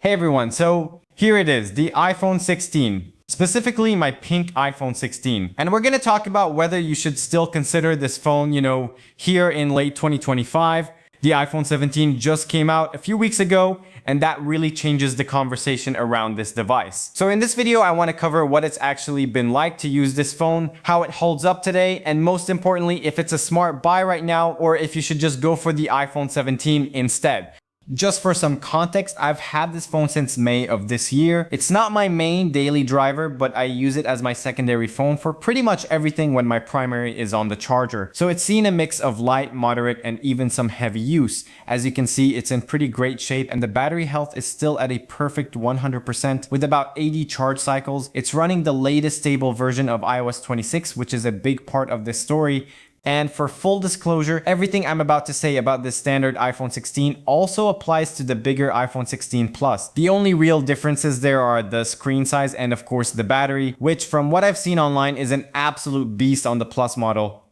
Hey everyone, so here it is, the iPhone 16, specifically my pink iPhone 16. And we're going to talk about whether you should still consider this phone, here in late 2025. The iPhone 17 just came out a few weeks ago, and that really changes the conversation around this device. So in this video, I want to cover what it's actually been like to use this phone, how it holds up today, and most importantly, if it's a smart buy right now, or if you should just go for the iPhone 17 instead. Just for some context, I've had this phone since May of this year. It's not my main daily driver, but I use it as my secondary phone for pretty much everything when my primary is on the charger. So it's seen a mix of light, moderate, and even some heavy use. As you can see, it's in pretty great shape and the battery health is still at a perfect 100% with about 80 charge cycles. It's running the latest stable version of iOS 26, which is a big part of this story. And for full disclosure, everything I'm about to say about this standard iPhone 16 also applies to the bigger iPhone 16 Plus. The only real differences there are the screen size and of course the battery, which from what I've seen online is an absolute beast on the Plus model.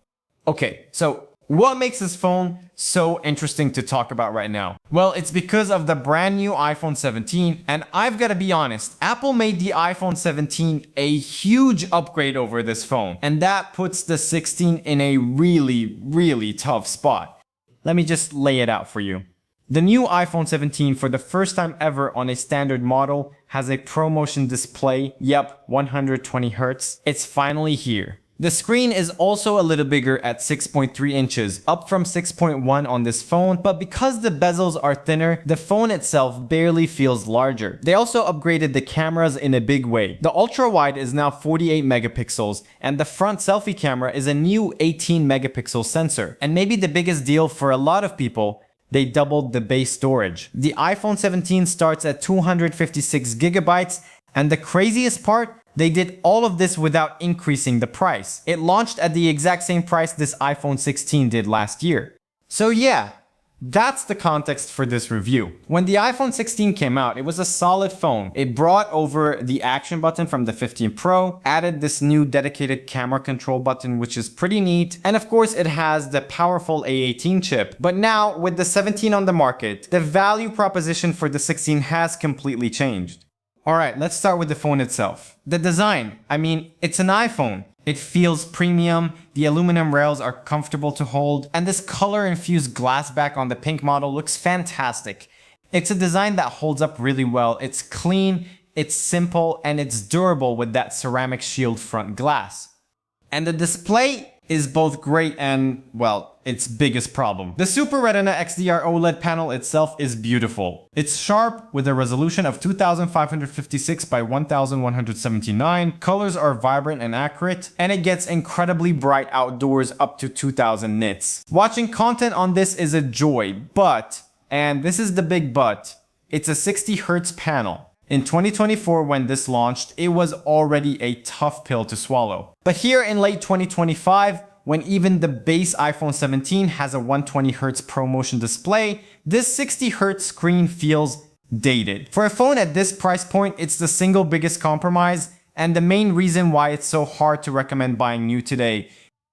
Okay, so what makes this phone so interesting to talk about right now? Well, it's because of the brand new iPhone 17, and I've got to be honest, Apple made the iPhone 17 a huge upgrade over this phone, and that puts the 16 in a really tough spot. Let me just lay it out for you. The new iPhone 17 for the first time ever on a standard model has a ProMotion display, yep, 120 Hz. It's finally here. The screen is also a little bigger at 6.3 inches, up from 6.1 on this phone, but because the bezels are thinner, the phone itself barely feels larger. They also upgraded the cameras in a big way. The ultra-wide is now 48 megapixels, and the front selfie camera is a new 18 megapixel sensor. And maybe the biggest deal for a lot of people, they doubled the base storage. The iPhone 17 starts at 256 gigabytes, and the craziest part, they did all of this without increasing the price. It launched at the exact same price this iPhone 16 did last year. So yeah, that's the context for this review. When the iPhone 16 came out, it was a solid phone. It brought over the action button from the 15 Pro, added this new dedicated camera control button, which is pretty neat. And of course, it has the powerful A18 chip. But now, with the 17 on the market, the value proposition for the 16 has completely changed. Alright, let's start with the phone itself. The design, it's an iPhone. It feels premium, the aluminum rails are comfortable to hold, and this color-infused glass back on the pink model looks fantastic. It's a design that holds up really well. It's clean, it's simple, and it's durable with that ceramic shield front glass. And the display is both great and, well, its biggest problem. The Super Retina XDR OLED panel itself is beautiful. It's sharp with a resolution of 2556 by 1179. Colors are vibrant and accurate, and it gets incredibly bright outdoors up to 2000 nits. Watching content on this is a joy, but, and this is the big but, it's a 60 Hz panel. In 2024, when this launched, it was already a tough pill to swallow. But here in late 2025, when even the base iPhone 17 has a 120 Hz ProMotion display, this 60 Hz screen feels dated. For a phone at this price point, it's the single biggest compromise and the main reason why it's so hard to recommend buying new today.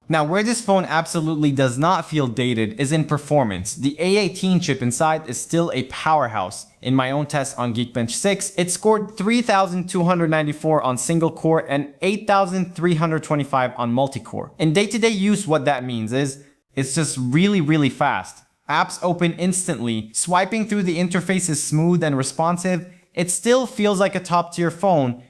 Now, where this phone absolutely does not feel dated is in performance. The A18 chip inside is still a powerhouse. In my own test on Geekbench 6, it scored 3,294 on single core and 8,325 on multi-core. In day-to-day use, what that means is, it's just really fast. Apps open instantly, swiping through the interface is smooth and responsive. It still feels like a top-tier phone.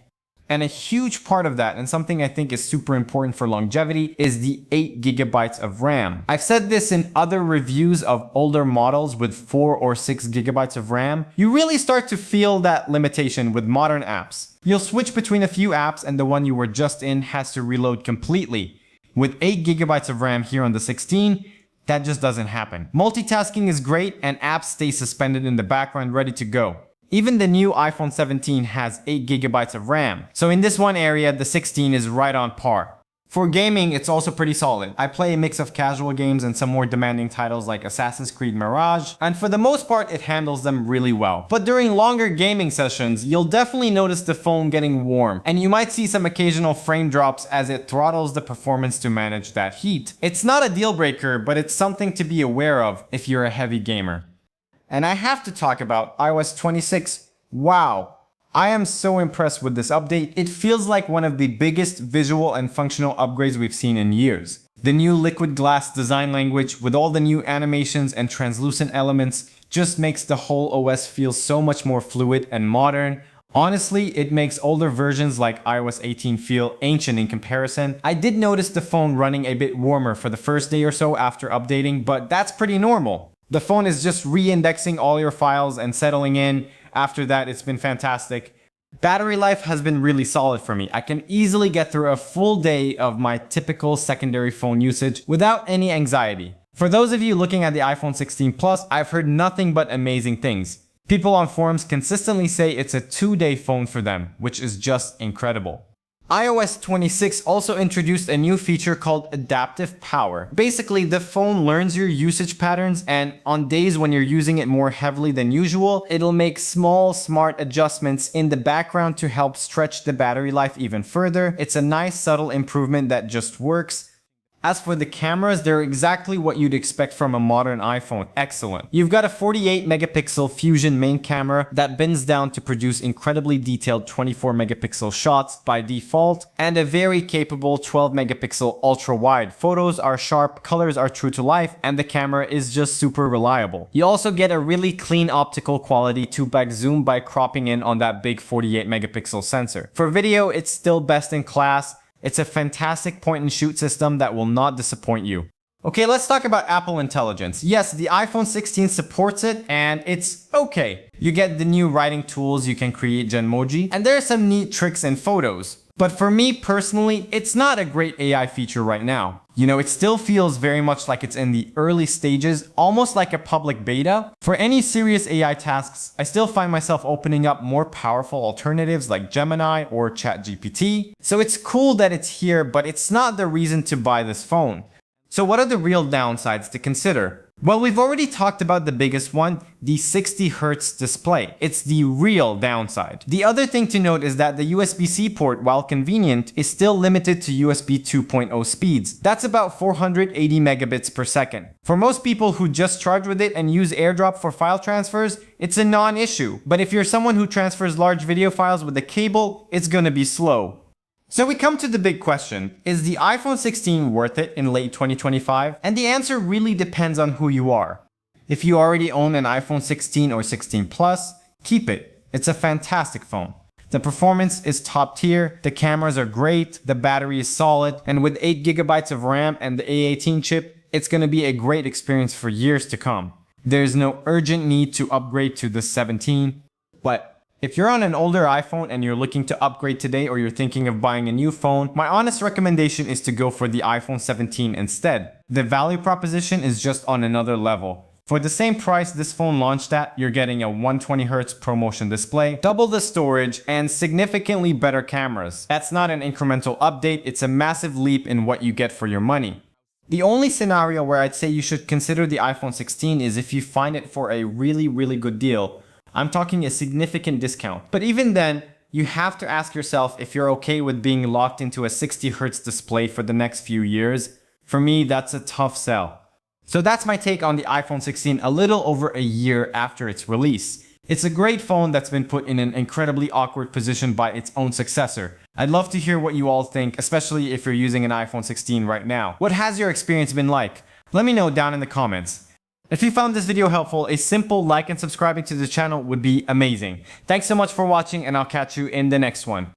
And a huge part of that, and something I think is super important for longevity, is the 8 gigabytes of RAM. I've said this in other reviews of older models with 4 or 6 gigabytes of RAM. You really start to feel that limitation with modern apps. You'll switch between a few apps and the one you were just in has to reload completely. With 8 gigabytes of RAM here on the 16, that just doesn't happen. Multitasking is great and apps stay suspended in the background ready to go. Even the new iPhone 17 has 8 gigabytes of RAM, so in this one area, the 16 is right on par. For gaming, it's also pretty solid. I play a mix of casual games and some more demanding titles like Assassin's Creed Mirage, and for the most part, it handles them really well. But during longer gaming sessions, you'll definitely notice the phone getting warm, and you might see some occasional frame drops as it throttles the performance to manage that heat. It's not a deal breaker, but it's something to be aware of if you're a heavy gamer. And I have to talk about iOS 26 Wow. I am so impressed with this update. It feels like one of the biggest visual and functional upgrades we've seen in years. The new liquid glass design language with all the new animations and translucent elements just makes the whole OS feel so much more fluid and modern. Honestly, it makes older versions like iOS 18 feel ancient in comparison. I did notice the phone running a bit warmer for the first day or so after updating, but that's pretty normal. The phone is just re-indexing all your files and settling in. After that, it's been fantastic. Battery life has been really solid for me. I can easily get through a full day of my typical secondary phone usage without any anxiety. For those of you looking at the iPhone 16 Plus, I've heard nothing but amazing things. People on forums consistently say it's a 2-day phone for them, which is just incredible. iOS 26 also introduced a new feature called Adaptive Power. Basically, the phone learns your usage patterns, and on days when you're using it more heavily than usual, it'll make small, smart adjustments in the background to help stretch the battery life even further. It's a nice, subtle improvement that just works. As for the cameras, they're exactly what you'd expect from a modern iPhone. Excellent. You've got a 48 megapixel Fusion main camera that bends down to produce incredibly detailed 24 megapixel shots by default, and a very capable 12 megapixel ultra wide. Photos are sharp, colors are true to life, and the camera is just super reliable. You also get a really clean optical quality 2x zoom by cropping in on that big 48 megapixel sensor. For video, it's still best in class. It's a fantastic point-and-shoot system that will not disappoint you. Okay, let's talk about Apple Intelligence. Yes, the iPhone 16 supports it, and it's okay. You get the new writing tools, you can create Genmoji, and there are some neat tricks in photos. But for me personally, it's not a great AI feature right now. You know, it still feels very much like it's in the early stages, almost like a public beta. For any serious AI tasks, I still find myself opening up more powerful alternatives like Gemini or ChatGPT. So it's cool that it's here, but it's not the reason to buy this phone. So what are the real downsides to consider? Well, we've already talked about the biggest one, the 60Hz display. It's the real downside. The other thing to note is that the USB-C port, while convenient, is still limited to USB 2.0 speeds. That's about 480 megabits per second. For most people who just charge with it and use AirDrop for file transfers, it's a non-issue. But if you're someone who transfers large video files with a cable, it's gonna be slow. So we come to the big question, is the iPhone 16 worth it in late 2025? And the answer really depends on who you are. If you already own an iPhone 16 or 16 Plus, keep it. It's a fantastic phone. The performance is top tier, the cameras are great, the battery is solid, and with 8 GB of RAM and the A18 chip, it's gonna be a great experience for years to come. There's no urgent need to upgrade to the 17, but if you're on an older iPhone and you're looking to upgrade today, or you're thinking of buying a new phone, my honest recommendation is to go for the iPhone 17 instead. The value proposition is just on another level. For the same price this phone launched at, you're getting a 120Hz ProMotion display, double the storage, and significantly better cameras. That's not an incremental update, it's a massive leap in what you get for your money. The only scenario where I'd say you should consider the iPhone 16 is if you find it for a really good deal. I'm talking a significant discount. But even then, you have to ask yourself if you're okay with being locked into a 60Hz display for the next few years. For me, that's a tough sell. So that's my take on the iPhone 16 a little over a year after its release. It's a great phone that's been put in an incredibly awkward position by its own successor. I'd love to hear what you all think, especially if you're using an iPhone 16 right now. What has your experience been like? Let me know down in the comments. If you found this video helpful, a simple like and subscribing to the channel would be amazing. Thanks so much for watching, and I'll catch you in the next one.